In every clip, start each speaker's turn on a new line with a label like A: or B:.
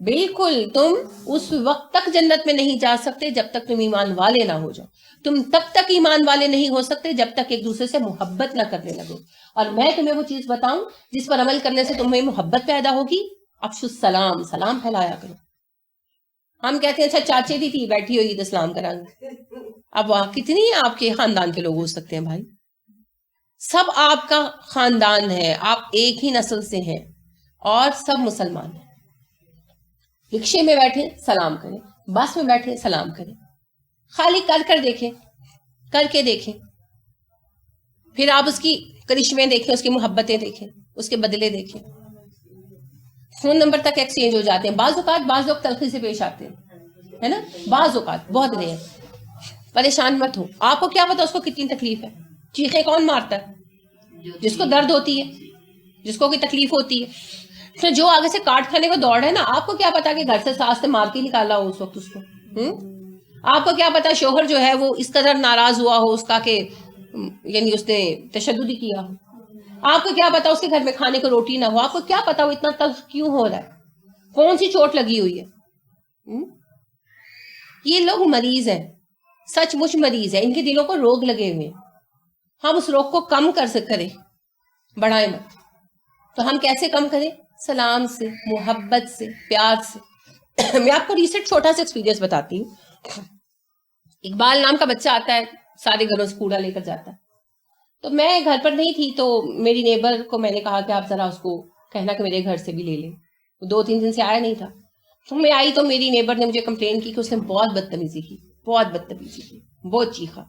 A: بالکل تم اس وقت تک جنت میں نہیں جا سکتے جب تک تم ایمان والے نہ ہو جاؤ. تم تب تک ایمان والے نہیں ہو سکتے جب تک ایک دوسرے سے محبت نہ کرنے لگو. اور میں تمہیں وہ چیز بتاؤں جس پر عمل کرنے سے تمہیں محبت پیدا ہوگی. افشو السلام، سلام پھیلایا کرو. ہم کہتے ہیں اچھا چاچے دی تھی بیٹھی ہوئی تو سلام کریں گے. اب کتنی آپ کے خاندان کے لوگ ہو سکتے ہیں بھائی؟ سب آپ کا خاندان ہے، آپ ایک ہی نسل سے ہیں اور سب مسلمان ہیں. رکشے میں بیٹھے سلام کریں، بس میں بیٹھے سلام کریں. خالی کر دیکھیں، کر کے دیکھیں، پھر آپ اس کی کرشمے دیکھیں، اس کی محبتیں دیکھیں، اس کے بدلے دیکھیں. فون نمبر تک ایکسچینج ہو جاتے ہیں. بعض اوقات بعض لوگ تلخی سے پیش آتے ہیں، ہے نا، بعض اوقات بہت ریئر. پریشان مت ہو، آپ کو کیا پتا اس کو کتنی تکلیف ہے. چیخیں کون مارتا ہے؟ جس کو درد ہوتی ہے، جس کو کوئی تکلیف ہوتی ہے. تو جو آگے سے کاٹ کھانے کو دوڑ ہے نا، آپ کو کیا پتا کہ گھر سے ساس سے مارتی نکالا ہو اس وقت اس کو. آپ کو کیا پتا شوہر جو ہے وہ اس قدر ناراض ہوا ہو اس کا کہ یعنی اس نے تشدد ہی کیا ہو. آپ کو کیا پتا اس کے گھر میں کھانے کو روٹی نہ ہو. آپ کو کیا پتا وہ اتنا تلخ کیوں ہو رہا ہے، کون سی چوٹ لگی ہوئی ہے. یہ لوگ مریض ہیں، سچ مچ مریض ہیں. ان کے دلوں کو روگ لگے ہوئے ہیں. ہم اس روگ کو کم کریں، بڑھائیں مت. تو ہم کیسے کم کریں؟ سلام سے، محبت سے، پیار سے. میں آپ کو ریسنٹ چھوٹا سا ایکسپیرینس بتاتی ہوں. اقبال نام کا بچہ آتا ہے، سارے گھروں سے کوڑا لے کر جاتا ہے. تو میں گھر پر نہیں تھی تو میری نیبر کو میں نے کہا کہ آپ ذرا اس کو کہنا کہ میرے گھر سے بھی لے لیں. وہ 2-3 دن سے آیا نہیں تھا. تو میں آئی تو میری نیبر نے مجھے کمپلین کی کہ اس نے بہت بدتمیزی کی، بہت چیخا.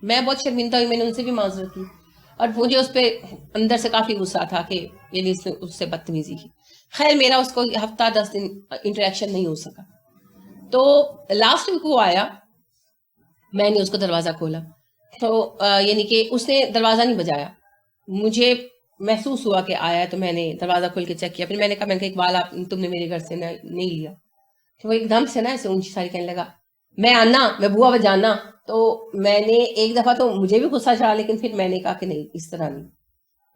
A: میں بہت شرمندہ ہوئی، میں نے ان سے بھی معذرت کی اور مجھے اس پہ اندر سے کافی غصہ تھا کہ یعنی اس سے بدتمیزی کی. خیر میرا اس کو ہفتہ 10 دن انٹریکشن نہیں ہو سکا. تو لاسٹ ویک وہ آیا، میں نے اس کو دروازہ کھولا تو یعنی کہ اس نے دروازہ نہیں بجایا. مجھے محسوس ہوا کہ آیا ہے تو میں نے دروازہ کھول کے چیک کیا. پھر میں نے کہا اقبال آپ تم نے میرے گھر سے نہیں لیا. تو وہ ایک دم سے نا ایسے اونچی ساری کہنے لگا میں آنا، میں بوا بجانا. تو میں نے ایک دفعہ تو مجھے بھی غصہ چڑھا، لیکن پھر میں نے کہا کہ نہیں اس طرح نہیں.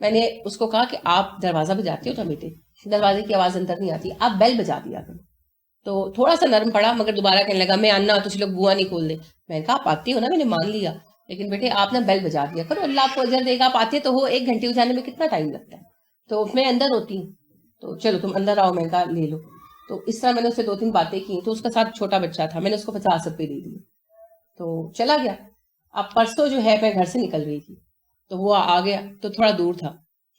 A: میں نے اس کو کہا کہ آپ دروازہ بجاتے ہو تو بیٹے دروازے کی آواز اندر نہیں آتی، آپ بیل بجا دیا کرو. تو تھوڑا سا نرم پڑا مگر دوبارہ کہنے لگا میں آنا تو لوگ بوا نہیں کھول دے. میں نے کہا آپ آتی ہو نا، میں نے مان لیا، لیکن بیٹے آپ نے بیل بجا دیا کرو، اللہ آپ کو اجر دے گا. آپ آتے تو ہو، 1 گھنٹے ہو جانے میں کتنا ٹائم لگتا ہے. تو میں اندر ہوتی ہوں تو چلو تم اندر آؤ، میں نے کہا لے لو. تو اس طرح میں نے اس سے 2-3 باتیں کی. تو اس کے ساتھ چھوٹا بچہ تھا، میں نے اس کو 50 روپے دے دیے تو چلا گیا. اب پرسوں جو ہے میں گھر سے نکل رہی تھی تو وہ آ گیا تو تھوڑا دور تھا.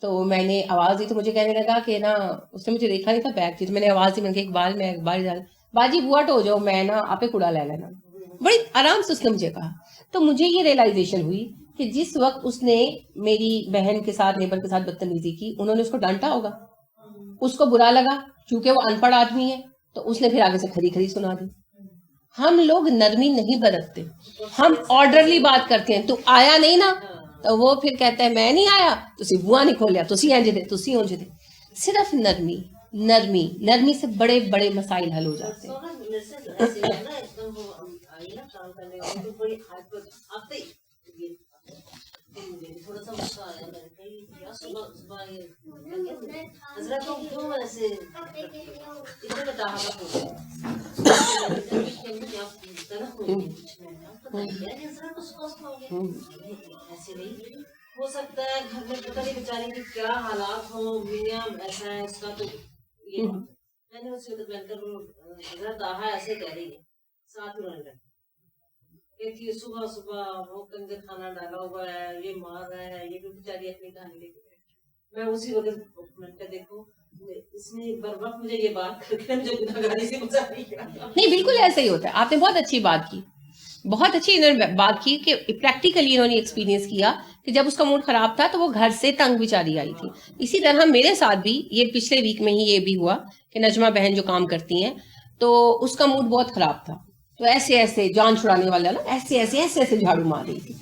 A: تو میں نے آواز دی تو مجھے کہنے لگا کہ نا اس نے مجھے دیکھا نہیں تھا بیگ تھی. تو میں نے آواز دی، میں نے کہا اقبال جا باجی بوا ٹو جاؤ، میں نا آپ کوڑا لے لینا. بڑی آرام سے اس نے مجھے کہا. تو مجھے یہ ریئلائزیشن ہوئی کہ جس وقت اس نے میری بہن کے ساتھ نیبر کے ساتھ بدتمیزی کی انہوں نے اس کو ڈانٹا ہوگا، اس کو برا لگا چونکہ وہ ان پڑھ آدمی ہے تو اس نے پھر آگے سے کھری سنا دی. ہم لوگ نرمی نہیں برتتے، ہم آرڈرلی بات کرتے ہیں. تو آیا نہیں نا تو وہ پھر کہتا ہے میں نہیں آیا، تسی بوا نہیں کھولیا، تسی انج دے تسی انج دے. صرف نرمی سے بڑے بڑے مسائل حل ہو جاتے ہیں.
B: ہو سکتا ہے گھر میں پتہ نہیں بیچاری کی کیا حالات ہوں، میاں ایسا ہے اس کا. تو یہ میں نے اس سے بن کر حضرت آہا ایسے کہہ رہی ہے ساتھ رنگ کہ صبح وہ کنجر کھانا ڈالا ہوا ہے، یہ مار رہا ہے، یہ بھی بیچاری اپنی کہانی لے کے. میں اسی وقت میں کہ دیکھو اس نے بر وقت مجھے یہ بات کر کے مجھے گناہگاری سے بچا لیا.
A: نہیں بالکل ایسا ہی ہوتا ہے. آپ نے بہت اچھی بات کی، بہت اچھی انہوں نے بات کی کہ پریکٹیکلی انہوں نے ایکسپیرینس کیا کہ جب اس کا موڈ خراب تھا تو وہ گھر سے تنگ بیچاری آئی تھی. اسی طرح میرے ساتھ بھی یہ پچھلے ویک میں ہی یہ بھی ہوا کہ نجمہ بہن جو کام کرتی ہیں تو اس کا موڈ بہت خراب تھا. تو ایسے جان چھڑانے والا نا ایسے جھاڑو مار رہی تھی.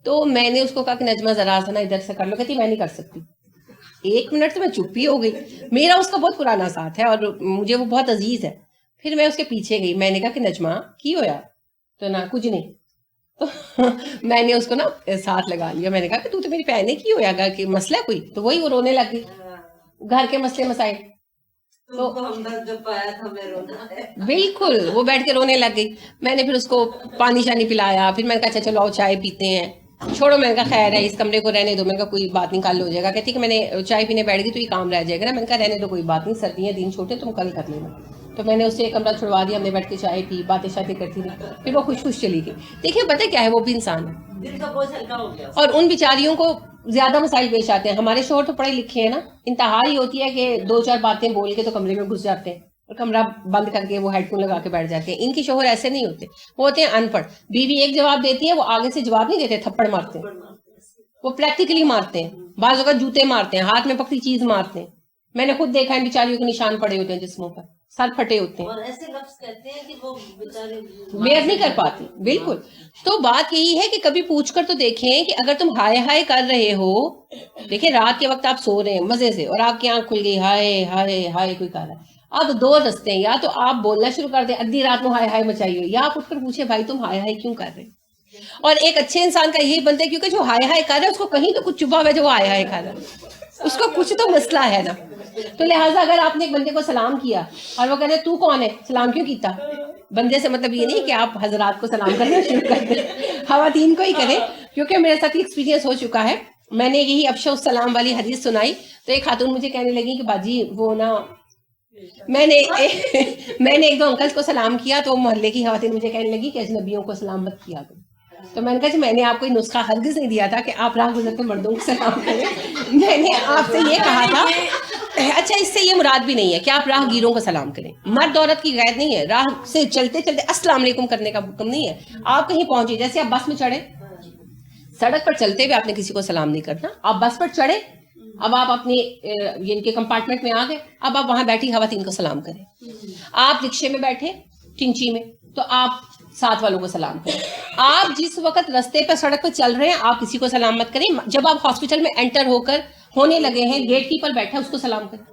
A: تو میں نے اس کو کہا کہ نجمہ ذرا سا نا ادھر سے کر لو. کہتی میں نہیں کر سکتی. 1 منٹ تو میں چپ ہی ہو گئی. میرا اس کا بہت پرانا ساتھ ہے اور مجھے وہ بہت عزیز ہے. پھر میں اس کے پیچھے گئی، میں نے کہا کہ نجمہ کی ہویا؟ تو نہ کچھ نہیں. تو میں نے اس کو نا ساتھ لگا لیا. میں نے کہا کہ تو میری بہن نے کی ہویا گا کہ مسئلہ کوئی. تو وہی وہ رونے لگ گئی، گھر کے مسئلے مسائل.
B: تو ہمدرد جو پایا تھا میں رونا ہے.
A: بالکل وہ بیٹھ کے رونے لگ گئی. میں نے پھر اس کو پانی شانی پلایا, پھر میں نے کہا اچھا چلو چائے پیتے ہیں. چھوڑو, میں نے کہا خیر ہے اس کمرے کو رہنے دو. میں نے کہا کوئی بات نہیں, کل ہو جائے گا. کہتی کہ میں نے چائے پینے بیٹھ گئی تو یہ کام رہ جائے گا نا. میں نے کہا رہنے دو کوئی بات نہیں, سردیاں دن چھوٹے تم کل کر لینا. تو میں نے اس سے ایک کمرہ چھڑوا دیا, ہم نے بیٹھ کے چائے پی, باتیں شاتیں کرتی رہی. پھر وہ خوش خوش چلی گئی. دیکھیے پتہ کیا ہے, وہ بھی انسان ہے,
B: دل کا بوجھ ہلکا ہو گیا.
A: اور ان بیچاریوں کو زیادہ مسائل پیش آتے ہیں. ہمارے شوہر تو پڑھے لکھے ہیں نا, انتہا ہی ہوتی ہے کہ 2-4 باتیں بول کے تو کمرے میں گھس جاتے ہیں اور کمرہ بند کر کے وہ ہیڈ فون لگا کے بیٹھ جاتے ہیں. ان کے شوہر ایسے نہیں ہوتے, وہ ہوتے ہیں ان پڑھ. بیوی ایک جواب دیتی ہے, وہ آگے سے جواب نہیں دیتے, تھپڑ مارتے ہیں, وہ پریکٹیکلی مارتے ہیں, بعض اوقات جوتے مارتے ہیں, ہاتھ میں پکڑی چیز مارتے ہیں. میں نے خود دیکھا ہے بیچاریوں کے نشان پڑے ہوتے ہیں جسموں پر, سر پھٹے ہوتے ہیں,
B: اور ایسے لفظ کہتے ہیں کہ وہ بیچارے
A: بیئر نہیں کر پاتی. بالکل. تو بات یہی ہے کہ کبھی پوچھ کر تو دیکھیں کہ اگر تم ہائے ہائے کر رہے ہو, دیکھیں رات کے وقت آپ سو رہے ہیں مزے سے اور آپ کی آنکھ کھل گئی, ہائے ہائے ہائے کوئی کر رہا ہے. اب 2 رستے ہیں, یا تو آپ بولنا شروع کر دیں ادھی رات میں ہائے ہائے مچائی ہو, یا آپ اٹھ کر پوچھیں بھائی تم ہائے ہائے کیوں کر رہے. اور ایک اچھے انسان کا یہی بنتا ہے, کیونکہ جو ہائے ہائے کر رہا ہے اس کو کہیں تو کچھ چھپا ہوا ہے جو وہ ہائے ہائے کر رہا ہے, اس کو کچھ تو مسئلہ ہے نا. تو لہٰذا اگر آپ نے ایک بندے کو سلام کیا اور وہ کہتے ہیں تو کون ہے, سلام کیوں کیتا, بندے سے مطلب یہ نہیں کہ آپ حضرات کو سلام کرنا شروع کر دیں, خواتین کو ہی کریں. کیونکہ میرے ساتھ ایکسپیرینس ہو چکا ہے, میں نے یہی افشا السلام والی حدیث سنائی تو ایک خاتون مجھے کہنے لگی کہ باجی وہ نا, میں نے 1-2 انکلز کو سلام کیا تو محلے کی خواتین مجھے کہنے لگی کہ اجنبیوں کو سلام مت کیا تم. تو میں نے کہا کہ میں نے آپ کو یہ نسخہ ہرگز نہیں دیا تھا کہ آپ راہ گزرتے مردوں کو سلام کریں. میں نے آپ سے یہ کہا تھا, اچھا اس سے یہ مراد بھی نہیں ہے کہ آپ راہ گیروں کو سلام کریں, مرد عورت کی غیر نہیں ہے, راہ سے چلتے چلتے السلام علیکم کرنے کا حکم نہیں ہے. آپ کہیں پہنچے, جیسے آپ بس میں چڑھے, سڑک پر چلتے ہوئے آپ نے کسی کو سلام نہیں کرنا. آپ بس پر چڑھے, اب آپ اپنی ان کے کمپارٹمنٹ میں آ گئے, اب آپ وہاں بیٹھی خواتین کو سلام کریں. آپ رکشے میں بیٹھے ٹنچی میں تو آپ ساتھ والوں کو سلام کریں. آپ جس وقت رستے پہ سڑک پہ چل رہے ہیں آپ کسی کو سلام مت کریں. جب آپ ہاسپٹل میں انٹر ہونے لگے ہیں, گیٹ کیپر بیٹھا اس کو سلام کریں.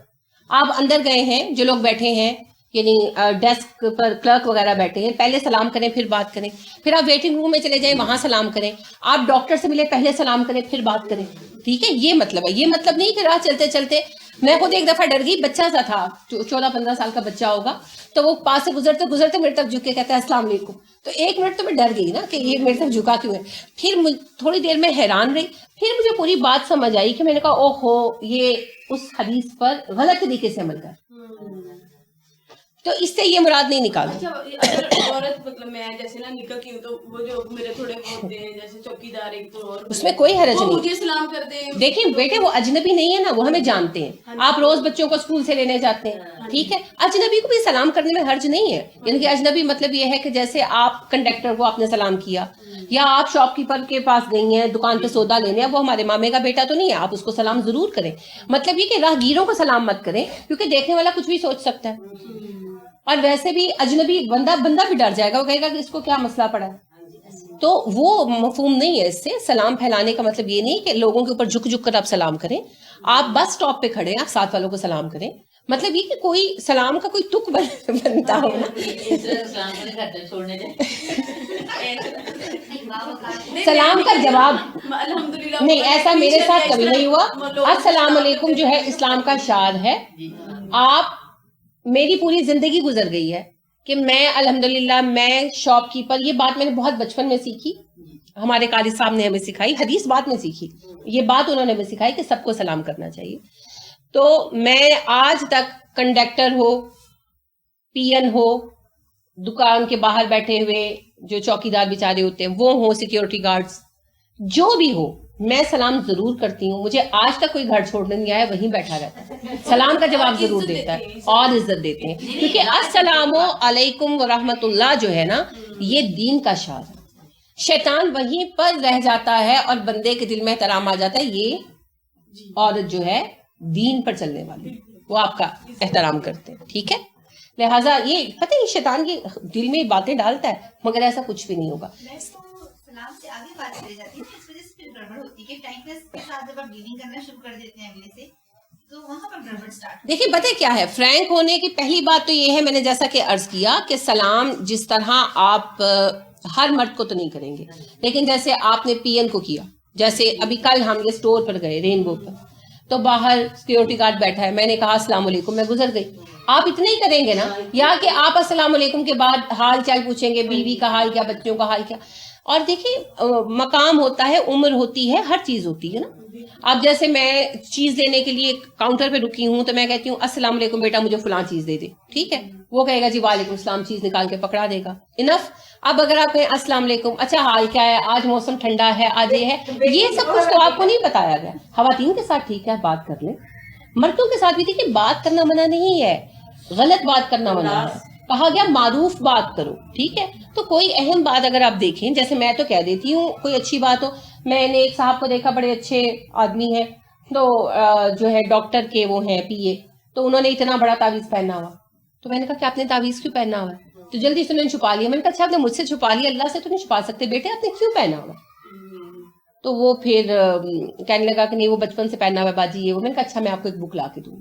A: آپ اندر گئے ہیں, جو لوگ بیٹھے ہیں یعنی ڈیسک پر کلرک وغیرہ بیٹھے ہیں, پہلے سلام کریں پھر بات کریں. پھر آپ ویٹنگ روم میں چلے جائیں, وہاں سلام کریں. آپ ڈاکٹر سے ملے, پہلے سلام کریں پھر بات کریں. ٹھیک ہے, یہ مطلب ہے. یہ مطلب نہیں کہ راہ چلتے چلتے, میں خود ایک دفعہ ڈر گئی, بچہ سا تھا 14-15 سال کا بچہ ہوگا, تو وہ پاس سے گزرتے میرے طرف جھک کے کہتا ہے السلام علیکم. تو 1 منٹ تو میں ڈر گئی نا کہ یہ میرے طرف جھکا کیوں ہے. پھر تھوڑی دیر میں حیران رہی, پھر مجھے پوری بات سمجھ آئی کہ میں نے کہا او ہو یہ اس حدیث پر غلط طریقے سے عمل کر. تو اس سے یہ مراد نہیں نکالنا.
C: اچھا اگر عورت مطلب میں جیسے نا نکاح کی ہوں تو وہ جو میرے تھوڑے ہوتے ہیں جیسے چوکی دار ایک تو اور
A: اس میں کوئی حرج نہیں.
C: مجھے سلام کرتے ہیں.
A: دیکھیں بیٹے وہ اجنبی نہیں ہے نا, وہ ہمیں جانتے ہیں. آپ روز بچوں کو اسکول سے لینے جاتے ہیں, ٹھیک ہے, اجنبی کو بھی سلام کرنے میں حرج نہیں ہے. یعنی کہ اجنبی مطلب یہ ہے کہ جیسے آپ کنڈکٹر کو آپ نے سلام کیا, یا آپ شاپ کیپر کے پاس گئی ہیں دکان پہ سودا لینے, وہ ہمارے مامے کا بیٹا تو نہیں ہے, آپ اس کو سلام ضرور کریں. مطلب یہ کہ راہ گیروں کو سلام مت کریں, کیونکہ دیکھنے والا کچھ بھی سوچ سکتا ہے. اور ویسے بھی اجنبی بندہ بھی ڈر جائے گا, وہ کہے گا کہ اس کو کیا مسئلہ پڑا ہے. تو وہ مفہوم نہیں ہے اس سے. سلام پھیلانے کا مطلب یہ نہیں کہ لوگوں کے اوپر جھک کر آپ سلام کریں. آپ بس اسٹاپ پہ کھڑے ہیں, آپ ساتھ والوں کو سلام کریں. مطلب یہ کہ کوئی سلام کا کوئی تک بنتا ہو نا, سلام کا جواب نہیں, ایسا میرے ساتھ کبھی نہیں ہوا. السلام علیکم جو ہے اسلام کا شعار ہے. آپ میری پوری زندگی گزر گئی ہے کہ میں الحمدللہ میں شاپ کیپر, یہ بات میں نے بہت بچپن میں سیکھی, ہمارے قاری صاحب نے ہمیں سکھائی, حدیث بعد میں سیکھی, یہ بات انہوں نے ہمیں سکھائی کہ سب کو سلام کرنا چاہیے. تو میں آج تک کنڈکٹر ہو, پی این ہو, دکان کے باہر بیٹھے ہوئے جو چوکیدار بیچارے ہوتے ہیں وہ ہوں, سیکیورٹی گارڈز, جو بھی ہو, میں سلام ضرور کرتی ہوں. مجھے آج تک کوئی گھر چھوڑنے نہیں آیا, وہیں بیٹھا رہتا ہے, سلام کا جواب ضرور دیتا ہے اور عزت دیتے ہیں. کیونکہ السلام علیکم ورحمۃ اللہ جو ہے نا, یہ دین کا شعار ہے. شیطان وہیں پر رہ جاتا ہے اور بندے کے دل میں احترام آ جاتا ہے, یہ عورت جو ہے دین پر چلنے والی, وہ آپ کا احترام کرتے ہیں. ٹھیک ہے, لہٰذا یہ پتہ ہے شیطان کے دل میں باتیں ڈالتا ہے, مگر ایسا کچھ بھی نہیں ہوگا.
D: سلام سے آگے بات چلی جاتی ہے, اس وجہ سے پھر گڑبڑ ہوتی ہے کہ ٹائمنس کے ساتھ جب آپ ڈیلنگ کرنا شروع کر دیتے ہیں اگلے سے, تو وہاں پر گڑبڑ سٹارٹ.
A: دیکھیں پتہ کیا ہے, فرینک ہونے کی پہلی بات تو یہ ہے, میں نے جیسا کہ عرض کیا کہ سلام جس طرح آپ ہر مرد کو تو نہیں کریں گے, لیکن جیسے آپ نے پی این کو کیا, جیسے ابھی کل ہم یہ اسٹور پر گئے رینبو پر, تو باہر سیکورٹی گارڈ بیٹھا ہے, میں نے کہا السلام علیکم, میں گزر گئی. آپ اتنا ہی کریں گے نا, یا کہ آپ السلام علیکم کے بعد حال چال پوچھیں گے, بیوی کا حال کیا, بچوں کا حال کیا. اور دیکھیں مقام ہوتا ہے, عمر ہوتی ہے, ہر چیز ہوتی ہے نا. اب جیسے میں چیز لینے کے لیے کاؤنٹر پہ رکی ہوں تو میں کہتی ہوں السلام علیکم بیٹا مجھے فلاں چیز دے دے, ٹھیک ہے, وہ کہے گا جی وعلیکم السلام, چیز نکال کے پکڑا دے گا, انف. اب اگر آپ کہیں السلام علیکم, اچھا حال کیا ہے, آج موسم ٹھنڈا ہے, آج یہ ہے, یہ سب کچھ تو آپ کو نہیں بتایا گیا. خواتین کے ساتھ ٹھیک ہے بات کر لیں, مردوں کے ساتھ بھی دیکھیے بات کرنا منع نہیں ہے, غلط بات کرنا منع ہے. کہا گیا معروف بات کرو, ٹھیک ہے. تو کوئی اہم بات اگر آپ دیکھیں, جیسے میں تو کہہ دیتی ہوں کوئی اچھی بات ہو, میں نے ایک صاحب کو دیکھا بڑے اچھے آدمی ہیں, تو جو ہے ڈاکٹر کے وہ ہیں پی اے, تو انہوں نے اتنا بڑا تعویذ پہنا ہوا, تو میں نے کہا کہ آپ نے تعویذ کیوں پہنا ہوا ہے, تو جلدی سے انہوں نے چھپا لیا. میں نے کہا اچھا آپ نے مجھ سے چھپا لیا, اللہ سے تو نہیں چھپا سکتے بیٹے, آپ نے کیوں پہنا ہوا. تو وہ پھر کہنے لگا کہ نہیں وہ بچپن سے پہنا ہوا ہے باجی یہ وہ. میں نے کہا اچھا میں آپ کو ایک بک لا کے دوں.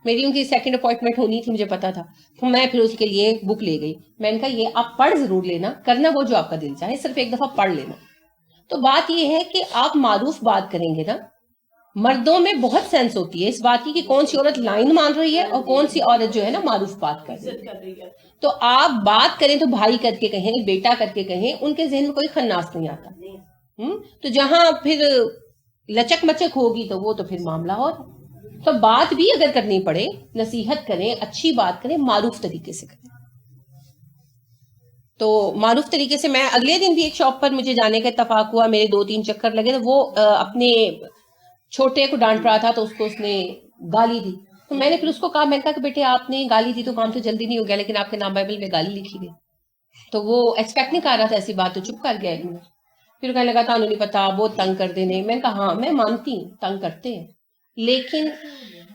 A: میری ان کی سیکنڈ اپوائنٹمنٹ ہونی تھی, مجھے پتا تھا, تو میں پھر اس کے لیے بک لے گئی. میں نے کہا یہ آپ پڑھ ضرور لینا, کرنا وہ جو آپ کا دل چاہے, صرف ایک دفعہ پڑھ لینا. تو بات یہ ہے کہ آپ معروف بات کریں گے نا, مردوں میں بہت سینس ہوتی ہے اس بات کی کہ کون سی عورت لائن مان رہی ہے اور کون سی عورت جو ہے نا معروف بات کر رہی ہے. تو آپ بات کریں تو بھائی کر کے کہیں, بیٹا کر کے کہیں, ان کے ذہن میں کوئی خناس نہیں آتا. تو جہاں پھر لچک مچک ہوگی تو وہ تو پھر معاملہ اور. تو بات بھی اگر کرنی پڑے, نصیحت کریں, اچھی بات کریں, معروف طریقے سے کریں. تو معروف طریقے سے میں اگلے دن بھی ایک شاپ پر مجھے جانے کا اتفاق ہوا, میرے 2-3 چکر لگے, تو وہ اپنے چھوٹے کو ڈانٹ رہا تھا تو اس کو اس نے گالی دی. تو میں نے پھر اس کو کہا, میں نے کہا کہ بیٹے آپ نے گالی دی تو کام تو جلدی نہیں ہو گیا, لیکن آپ کے نام بائبل میں گالی لکھی گئی. تو وہ ایکسپیکٹ نہیں کر رہا تھا ایسی بات, تو چپ کر گیا ایک منٹ. پھر کہنے لگا تھانوں نہیں پتا بہت تنگ کر دینے. میں نے کہا ہاں میں مانتی ہوں تنگ کرتے ہیں, لیکن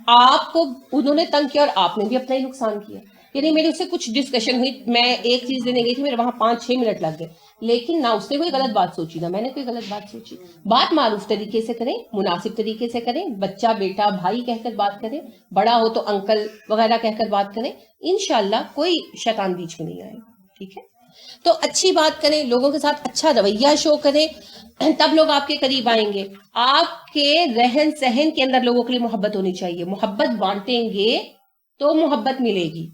A: آپ کو انہوں نے تنگ کیا اور آپ نے بھی اپنا ہی نقصان کیا. یعنی میری اس سے کچھ ڈسکشن ہوئی, میں ایک چیز لینے گئی تھی, میرے وہاں 5-6 منٹ لگ گئے, لیکن نہ اس نے کوئی غلط بات سوچی نہ میں نے کوئی غلط بات سوچی. بات معروف طریقے سے کریں, مناسب طریقے سے کریں, بچہ بیٹا بھائی کہہ کر بات کریں, بڑا ہو تو انکل وغیرہ کہہ کر بات کریں, انشاءاللہ کوئی شیطان بیچ میں نہیں آئے گا, ٹھیک ہے. تو اچھی بات کریں, لوگوں کے ساتھ اچھا رویہ شو کریں, تب لوگ آپ کے قریب آئیں گے. آپ کے رہن سہن کے اندر لوگوں کے لیے محبت ہونی چاہیے, محبت بانٹیں گے تو محبت ملے گی,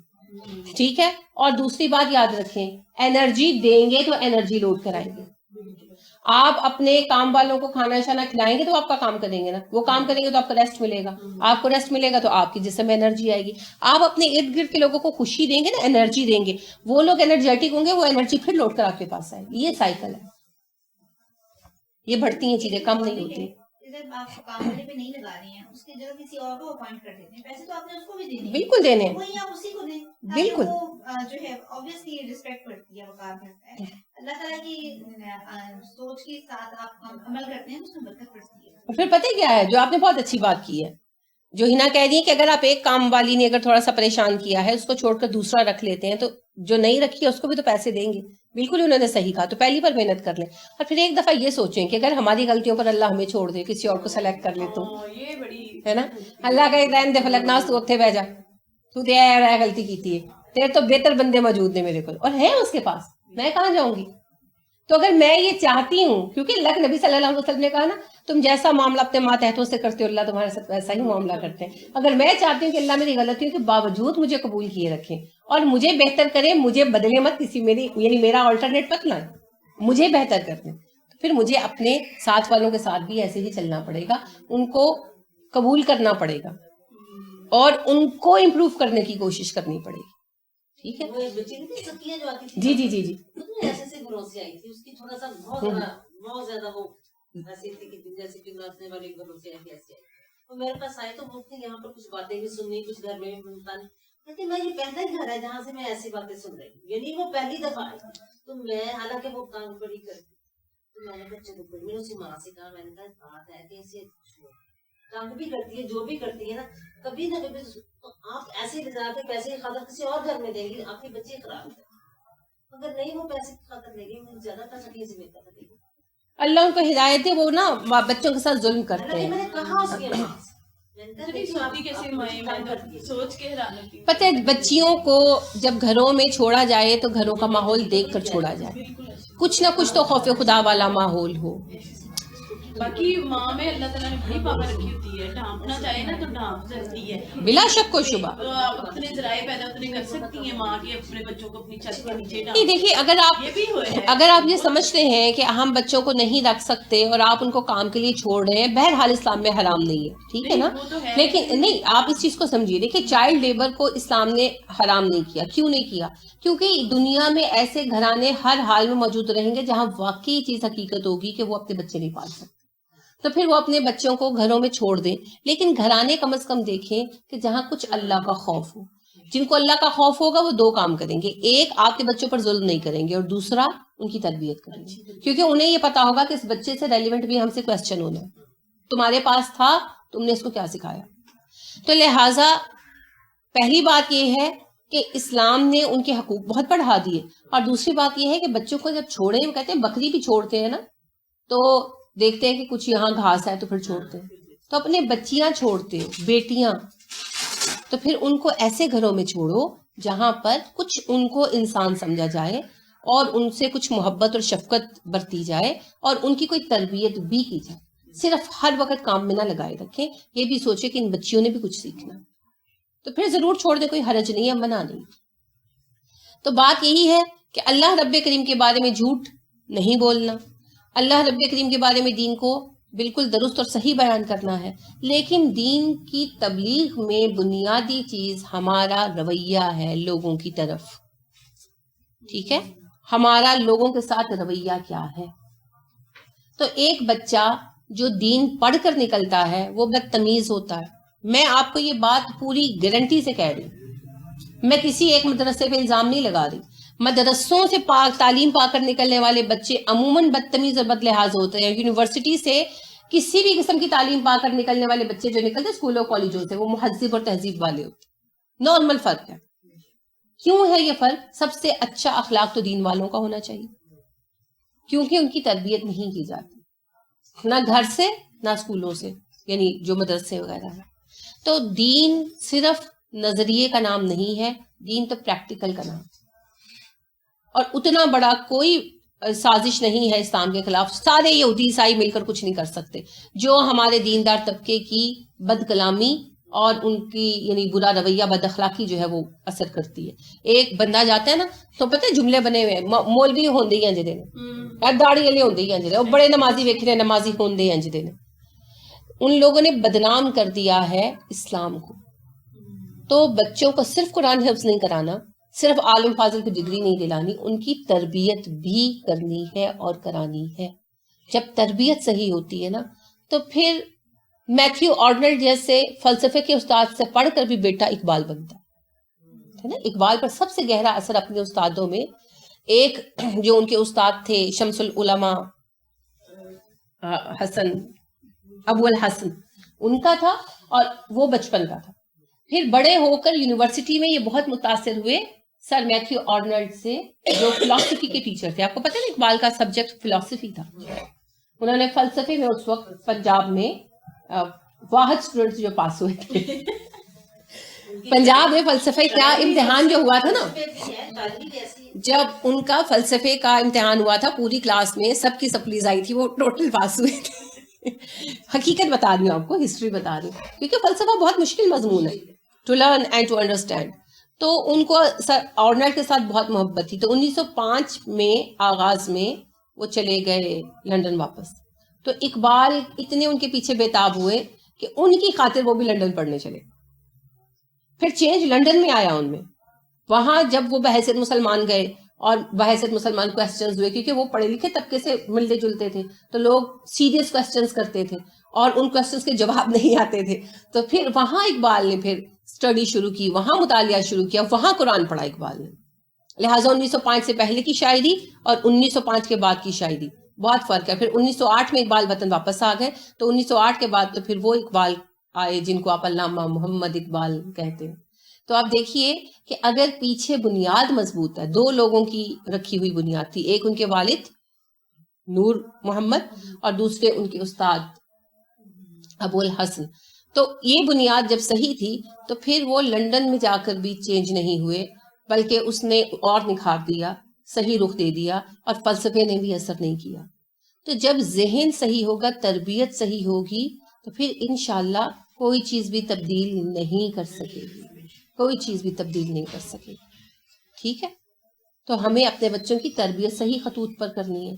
A: ٹھیک ہے. اور دوسری بات یاد رکھیں, انرجی دیں گے تو انرجی لوٹ کر آئیں گے. آپ اپنے کام والوں کو کھانا شانا کھلائیں گے تو آپ کا کام کریں گے نا, وہ کام کریں گے تو آپ کو ریسٹ ملے گا, آپ کو ریسٹ ملے گا تو آپ کی جسم میں انرجی آئے گی. آپ اپنے ارد گرد کے لوگوں کو خوشی دیں گے نا, انرجی دیں گے, وہ لوگ انرجیٹک ہوں گے, وہ انرجی پھر لوٹ کر آپ کے پاس آئے گی. یہ سائیکل ہے, یہ بڑھتی ہیں چیزیں, کم نہیں ہوتی.
D: آپ کام والے پہ نہیں لگا رہی ہیں, اس کی جگہ کسی اور کو اپوائنٹ کر دیتے ہیں, پیسے تو آپ نے اس کو بھی دینے ہیں,
A: بالکل دینے,
D: وہی آپ اسی کو دیں,
A: بالکل.
D: وہ جو ہے obviously رسپیکٹ کرتی ہے, وقار کرتا ہے. اللہ تعالیٰ کی سوچ کے ساتھ آپ عمل کرتے ہیں, اس میں برکت پڑتی ہے.
A: پھر پتہ کیا ہے, جو آپ نے بہت اچھی بات کی ہے, جو ہنا کہہ رہی ہے کہ اگر آپ ایک کام والی نے اگر تھوڑا سا پریشان کیا ہے, اس کو چھوڑ کر دوسرا رکھ لیتے ہیں, تو جو نہیں رکھی ہے اس کو بھی تو پیسے دیں گے. بالکل انہوں نے صحیح کہا, تو پہلی بار محنت کر لیں, اور پھر ایک دفعہ یہ سوچیں کہ اگر ہماری غلطیوں پر اللہ ہمیں چھوڑ دے, کسی اور کو سلیکٹ کر لے تو,
C: یہ بڑی
A: ہے نا, اللہ کا ایک رہن دے فلک ناس تو اتنے بہ جا, تو دے آیا غلطی کی تھی, تیرے تو بہتر بندے موجود نے میرے کو, اور ہیں اس کے پاس, میں کہاں جاؤں گی. تو اگر میں یہ چاہتی ہوں, کیونکہ اللہ کے نبی صلی اللہ علیہ وسلم نے کہا نا, تم جیسا معاملہ اپنے ماتحتوں سے کرتے ہو اللہ تمہارے ساتھ ویسا ہی معاملہ کرتے ہیں. اگر میں چاہتی ہوں کہ اللہ میری غلطیوں کے باوجود مجھے قبول کیے رکھیں اور مجھے بہتر کرے, مجھے بدلے مت کسی میری, یعنی میرا آلٹرنیٹ مت لائیں, مجھے بہتر کر دیں, تو پھر مجھے اپنے ساتھ والوں کے ساتھ بھی ایسے ہی چلنا پڑے گا, ان کو قبول کرنا پڑے گا اور ان کو امپروو کرنے کی کوشش کرنی پڑے گی, ٹھیک ہے.
B: وہ ایک بچی نہیں تھی سکیہ جو آتی تھی,
A: جی جی جی جی,
B: ایسے سے گھروں سے آئی تھی, اس کی تھوڑا سا بہت زیادہ وہ ایسی تھی کہ جیسے کہ ناچنے والے گھروں سے آئی, ایسے تو میرے پاس آئے تو بولتے یہاں پر کچھ باتیں بھی سننی, کچھ گھر میں بتانی, لیکن میں یہ پہلا ہی گھر ہے جہاں سے میں ایسی باتیں سن رہی ہوں, یعنی وہ پہلی دفعہ آئی. تو میں حالانکہ وہ کام بڑی کرتی, تو میں نے کہا چلو میں نے اسی ماں سے کہا, میں نے کہا بات ہے کہ اسے کام بھی کرتی ہے, جو بھی کرتی ہے نا, کبھی نہ کبھی تو آپ ایسے لگا کے پیسے کی خاطر کسی اور گھر میں دیں گی, آپ کے بچے خراب ہیں. اگر نہیں وہ پیسے کی خاطر لے گی, مجھے زیادہ پیسے سے بہتر لے گی.
A: اللہ ان کو ہدایت دے, وہ نا بچوں کے ساتھ ظلم کرتے ہیں.
B: میں نے کہا اس کے
C: سوچ کے حیران ہوتی ہوں.
A: پتہ ہے بچیوں کو جب گھروں میں چھوڑا جائے تو گھروں کا ماحول دیکھ کر چھوڑا جائے, کچھ نہ کچھ تو خوف خدا والا ماحول ہو.
C: باقی ماں میں اللہ تعالیٰ نے بڑی پاور رکھی ہوتی ہے, ڈھانپنا چاہے نا تو ڈھانپ سکتی ہے,
A: بلا شک و شبہ.
C: تو آپ اتنے ذرائع پیدا اتنے کر سکتی ہیں ماں کے اپنے بچوں کو اپنی چھت کے نیچے
A: نہیں دیکھیے,
C: یہ بھی ہوا ہے.
A: اگر آپ یہ سمجھتے ہیں کہ ہم بچوں کو نہیں رکھ سکتے اور آپ ان کو کام کے لیے چھوڑ رہے ہیں, بہرحال اسلام میں حرام نہیں ہے, ٹھیک ہے نا, لیکن نہیں آپ اس چیز کو سمجھیے. دیکھیے چائلڈ لیبر کو اسلام نے حرام نہیں کیا. کیوں نہیں کیا؟ کیونکہ دنیا میں ایسے گھرانے ہر حال میں موجود رہیں گے جہاں واقعی چیز حقیقت ہوگی کہ وہ اپنے بچے نہیں پال سکتے, تو پھر وہ اپنے بچوں کو گھروں میں چھوڑ دیں. لیکن گھرانے کم از کم دیکھیں کہ جہاں کچھ اللہ کا خوف ہو. جن کو اللہ کا خوف ہوگا وہ دو کام کریں گے, ایک آپ کے بچوں پر ظلم نہیں کریں گے, اور دوسرا ان کی تربیت کریں گے, کیونکہ انہیں یہ پتا ہوگا کہ اس بچے سے ریلیونٹ بھی ہم سے کوسچن ہونا ہے, تمہارے پاس تھا, تم نے اس کو کیا سکھایا. تو لہٰذا پہلی بات یہ ہے کہ اسلام نے ان کے حقوق بہت بڑھا دیے, اور دوسری بات یہ ہے کہ بچوں کو جب چھوڑیں, وہ کہتے ہیں بکری بھی چھوڑتے ہیں نا, تو دیکھتے ہیں کہ کچھ یہاں گھاس ہے تو پھر چھوڑتے ہیں, تو اپنے بچیاں چھوڑتے ہو, بیٹیاں, تو پھر ان کو ایسے گھروں میں چھوڑو جہاں پر کچھ ان کو انسان سمجھا جائے اور ان سے کچھ محبت اور شفقت برتی جائے, اور ان کی کوئی تربیت بھی کی جائے. صرف ہر وقت کام میں نہ لگائے رکھیں, یہ بھی سوچے کہ ان بچیوں نے بھی کچھ سیکھنا, تو پھر ضرور چھوڑ دیں, کوئی حرج نہیں ہے, منع نہیں. تو بات یہی ہے کہ اللہ رب کریم کے بارے میں جھوٹ نہیں بولنا, اللہ رب کریم کے بارے میں دین کو بالکل درست اور صحیح بیان کرنا ہے, لیکن دین کی تبلیغ میں بنیادی چیز ہمارا رویہ ہے لوگوں کی طرف, ٹھیک ہے, ہمارا لوگوں کے ساتھ رویہ کیا ہے. تو ایک بچہ جو دین پڑھ کر نکلتا ہے وہ بدتمیز ہوتا ہے. میں آپ کو یہ بات پوری گارنٹی سے کہہ رہی ہوں, میں کسی ایک مدرسے پہ الزام نہیں لگا رہی. مدرسوں سے تعلیم پا کر نکلنے والے بچے عموماً بدتمیز اور بد لحاظ ہوتے ہیں. یونیورسٹی سے کسی بھی قسم کی تعلیم پا کر نکلنے والے بچے جو نکلتے اسکولوں کالجوں سے, وہ مہذب اور تہذیب والے ہوتے. نارمل فرق ہے. کیوں ہے یہ فرق؟ سب سے اچھا اخلاق تو دین والوں کا ہونا چاہیے, کیونکہ ان کی تربیت نہیں کی جاتی, نہ گھر سے نہ اسکولوں سے, یعنی جو مدرسے وغیرہ ہیں. تو دین صرف نظریے کا نام نہیں ہے, دین تو پریکٹیکل کا نام, اور اتنا بڑا کوئی سازش نہیں ہے اسلام کے خلاف. سارے یہودی عیسائی مل کر کچھ نہیں کر سکتے جو ہمارے دیندار طبقے کی بد کلامی اور ان کی یعنی برا رویہ, بد اخلاقی جو ہے وہ اثر کرتی ہے. ایک بندہ جاتا ہے نا تو پتہ ہے جملے بنے ہوئے ہیں, مولوی ہوندے ہیں جدے نے, داڑھی والے ہوندے ہیں جدے, بڑے نمازی ویکھے نے, نمازی ہوندے ہیں جدے نے. ان لوگوں نے بدنام کر دیا ہے اسلام کو. تو بچوں کو صرف قرآن حفظ نہیں کرانا, صرف عالم فاضل کی ڈگری نہیں دلانی, ان کی تربیت بھی کرنی ہے اور کرانی ہے. جب تربیت صحیح ہوتی ہے نا تو پھر میتھیو آرنلڈ جیسے فلسفے کے استاد سے پڑھ کر بھی بیٹا اقبال بنتا ہے نا. اقبال پر سب سے گہرا اثر اپنے استادوں میں, ایک جو ان کے استاد تھے شمس العلماء حسن ابو الحسن, ان کا تھا, اور وہ بچپن کا تھا. پھر بڑے ہو کر یونیورسٹی میں یہ بہت متاثر ہوئے سر میتھیو آرنلڈ سے, جو فلسفی کے ٹیچر تھے. آپ کو پتہ ہے اقبال کا سبجیکٹ فلسفی تھا. انہوں نے فلسفے میں اس وقت پنجاب میں واحد اسٹوڈنٹ جو پاس ہوئے تھے. پنجاب میں فلسفے کا امتحان جو ہوا تھا نا, جب ان کا فلسفے کا امتحان ہوا تھا پوری کلاس میں سب کی سپلیز آئی تھی, وہ ٹوٹل پاس ہوئے تھے. حقیقت بتا رہی ہوں آپ کو, ہسٹری بتا رہی ہوں, کیونکہ فلسفہ بہت مشکل مضمون ہے to learn and to understand. تو ان کو سر آرنلڈ کے ساتھ بہت محبت تھی. تو 1905 میں آغاز میں وہ چلے گئے لنڈن واپس. تو اقبال اتنے ان کے پیچھے بےتاب ہوئے کہ ان کی خاطر وہ بھی لنڈن پڑھنے چلے. پھر چینج لنڈن میں آیا ان میں. وہاں جب وہ بحیثیت مسلمان گئے اور بحیثیت مسلمان کویسچنز ہوئے, کیونکہ وہ پڑھے لکھے طبقے سے ملتے جلتے تھے, تو لوگ سیریس کویسچنز کرتے تھے اور ان کویسچنز کے جواب نہیں آتے تھے. تو پھر وہاں اقبال نے پھر اسٹڈی شروع کی, وہاں مطالعہ شروع کیا, وہاں قرآن پڑھا اقبال نے. لہٰذا 1905 سے پہلے کی شاعری اور 1905 کے بعد کی شاعری بہت فرق ہے. پھر 1908 میں اقبال وطن واپس آ گئے, تو 1908 کے بعد تو پھر وہ اقبال آئے جن کو آپ علامہ محمد اقبال کہتے ہیں. تو آپ دیکھیے کہ اگر پیچھے بنیاد مضبوط ہے, دو لوگوں کی رکھی ہوئی بنیاد تھی, ایک ان کے والد نور محمد اور دوسرے ان کے استاد ابو الحسن. تو یہ بنیاد جب صحیح تھی تو پھر وہ لنڈن میں جا کر بھی چینج نہیں ہوئے, بلکہ اس نے اور نکھار دیا, صحیح رخ دے دیا, اور فلسفے نے بھی اثر نہیں کیا. تو جب ذہن صحیح ہوگا، تربیت صحیح ہوگی، تو پھر انشاءاللہ کوئی چیز بھی تبدیل نہیں کر سکے گی، کوئی چیز بھی تبدیل نہیں کر سکے گی. ٹھیک ہے؟ تو ہمیں اپنے بچوں کی تربیت صحیح خطوط پر کرنی ہے،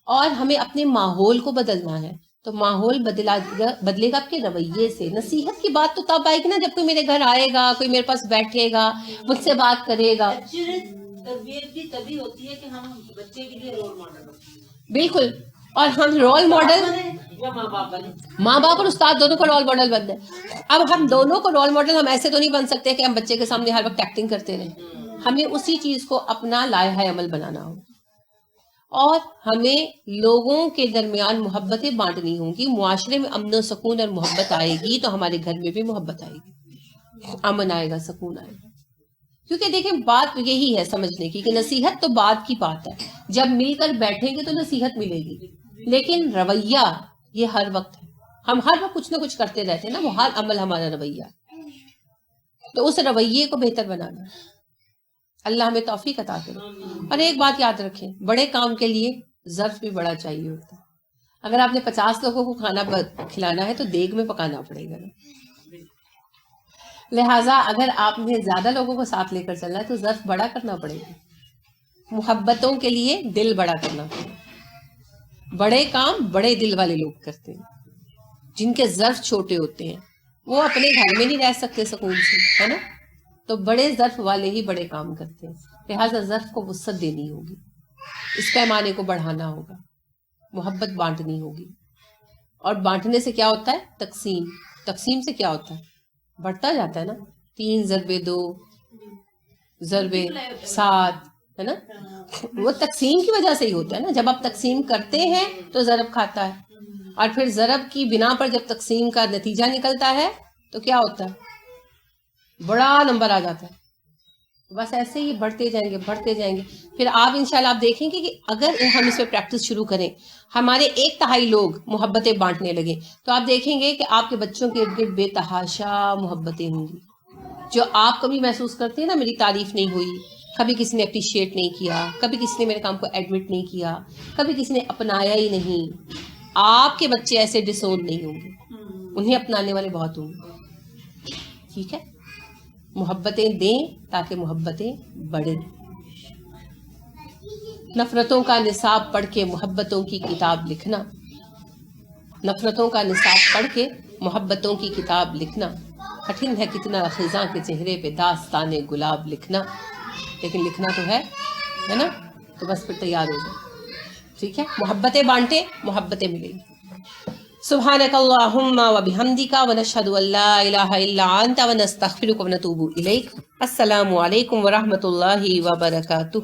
A: اور ہمیں اپنے ماحول کو بدلنا ہے. تو ماحول بدلے گا آپ کے رویے سے. نصیحت کی بات تو تب آئے گی نا جب کوئی میرے گھر آئے گا، کوئی میرے پاس بیٹھے گا، مجھ سے بات کرے گا.
B: ایکچولی تربیت بھی تبھی ہوتی ہے کہ ہم بچے کے لیے رول ماڈل ہوتے ہیں.
A: بالکل. اور ہم رول ماڈل،
B: یا ماں باپ بنے.
A: ماں باپ اور استاد دونوں کو رول ماڈل بننا ہے. اب ہم دونوں کو رول ماڈل ہم ایسے تو نہیں بن سکتے کہ ہم بچے کے سامنے ہر وقت ایکٹنگ کرتے رہیں. ہمیں اسی چیز کو اپنا لائحہ عمل بنانا ہو، اور ہمیں لوگوں کے درمیان محبتیں بانٹنی ہوں گی. معاشرے میں امن و سکون اور محبت آئے گی تو ہمارے گھر میں بھی محبت آئے گی، امن آئے گا، سکون آئے گا. کیونکہ دیکھیں بات یہی ہے سمجھنے کی کہ نصیحت تو بات کی بات ہے، جب مل کر بیٹھیں گے تو نصیحت ملے گی. لیکن رویہ یہ ہر وقت ہے، ہم ہر وقت کچھ نہ کچھ کرتے رہتے ہیں نا، وہ ہر عمل ہمارا رویہ. تو اس رویے کو بہتر بنانا ہے. اللہ ہمیں توفیق عطا کرے. اور ایک بات یاد رکھیں، بڑے کام کے لیے ظرف بھی بڑا چاہیے ہوتا ہے. اگر آپ نے 50 لوگوں کو کھانا کھلانا ہے تو دیگ میں پکانا پڑے گا. لہٰذا اگر آپ نے زیادہ لوگوں کو ساتھ لے کر چلنا ہے تو ظرف بڑا کرنا پڑے گا. محبتوں کے لیے دل بڑا کرنا پڑے گا. بڑے کام بڑے دل والے لوگ کرتے ہیں. جن کے ظرف چھوٹے ہوتے ہیں وہ اپنے گھر میں نہیں رہ سکتے سکون سے، ہے نا. تو بڑے ظرف والے ہی بڑے کام کرتے ہیں. لہٰذا ظرف کو وسعت دینی ہوگی، اس پیمانے کو بڑھانا ہوگا، محبت بانٹنی ہوگی. اور بانٹنے سے کیا ہوتا ہے؟ تقسیم. تقسیم سے کیا ہوتا ہے؟ بڑھتا جاتا ہے نا. 3 ضرب 2 ضرب 7، ہے نا. وہ تقسیم کی وجہ سے ہی ہوتا ہے نا. جب آپ تقسیم کرتے ہیں تو ضرب کھاتا ہے، اور پھر ضرب کی بنا پر جب تقسیم کا نتیجہ نکلتا ہے تو کیا ہوتا ہے؟ بڑا نمبر آ جاتا ہے. بس ایسے ہی بڑھتے جائیں گے بڑھتے جائیں گے. پھر آپ انشاءاللہ آپ دیکھیں گے کہ اگر ہم اس پہ پریکٹس شروع کریں، ہمارے 1/3 لوگ محبتیں بانٹنے لگیں، تو آپ دیکھیں گے کہ آپ کے بچوں کے ارد گرد بے تحاشا محبتیں ہوں گی. جو آپ کبھی محسوس کرتے ہیں نا میری تعریف نہیں ہوئی، کبھی کسی نے اپریشیٹ نہیں کیا، کبھی کسی نے میرے کام کو ایڈمٹ نہیں کیا، کبھی کسی نے اپنایا ہی نہیں، آپ کے بچے ایسے ڈسون نہیں ہوں گے. انہیں اپنانے والے بہت ہوں گے. ٹھیک ہے؟ محبتیں دیں تاکہ محبتیں بڑھیں. نفرتوں کا نصاب پڑھ کے محبتوں کی کتاب لکھنا. نفرتوں کا نصاب پڑھ کے محبتوں کی کتاب لکھنا. کٹھن ہے کتنا خزاں کے چہرے پہ داستان گلاب لکھنا. لیکن لکھنا تو ہے نا. تو بس پھر تیار ہو جائے. ٹھیک ہے؟ محبتیں بانٹیں، محبتیں ملیں گی. سبحانک اللہم و بحمدک و نشہد ان لا الہ الا انت و نستغفرک و نتوب الیک. السلام علیکم و رحمۃ اللہ وبرکاتہ.